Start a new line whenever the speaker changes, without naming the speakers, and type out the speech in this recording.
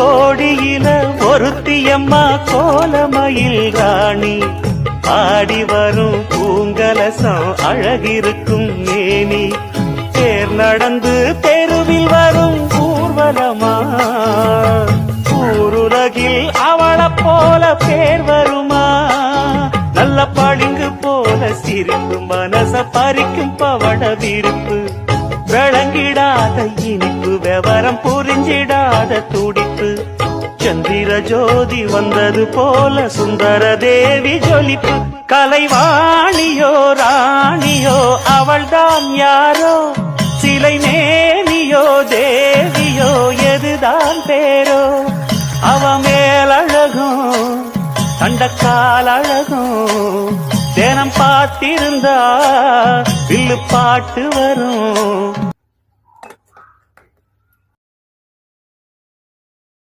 கோடியில ஒருத்தியம்மா கோலமயில் ராணி ஆடி வரும் பூங்கலசம் அழகிருக்கும் மேனி தேர் நடந்து தெருவில் வரும் ஊர்வலமா ஊருலகில் அவளை போல பேர் வருமா நல்ல பளிங்கு போல சிரிப்பு மனச பறிக்கும் பவள விருப்பு விளங்கிடாத இனிப்பு விவரம் புரிஞ்சிடாத துடிப்பு சந்திர ஜோதி வந்தது போல சுந்தர தேவி ஜொலிப்பு கலைவாணியோ ராணியோ அவள்தான் யாரோ சிலை மேனியோ தேவியோ எதுதான் பேரோ அவ மேலழகும் கண்டக்கால் அழகும் தினம் பார்த்திருந்தா வில்லு பாட்டு வரும்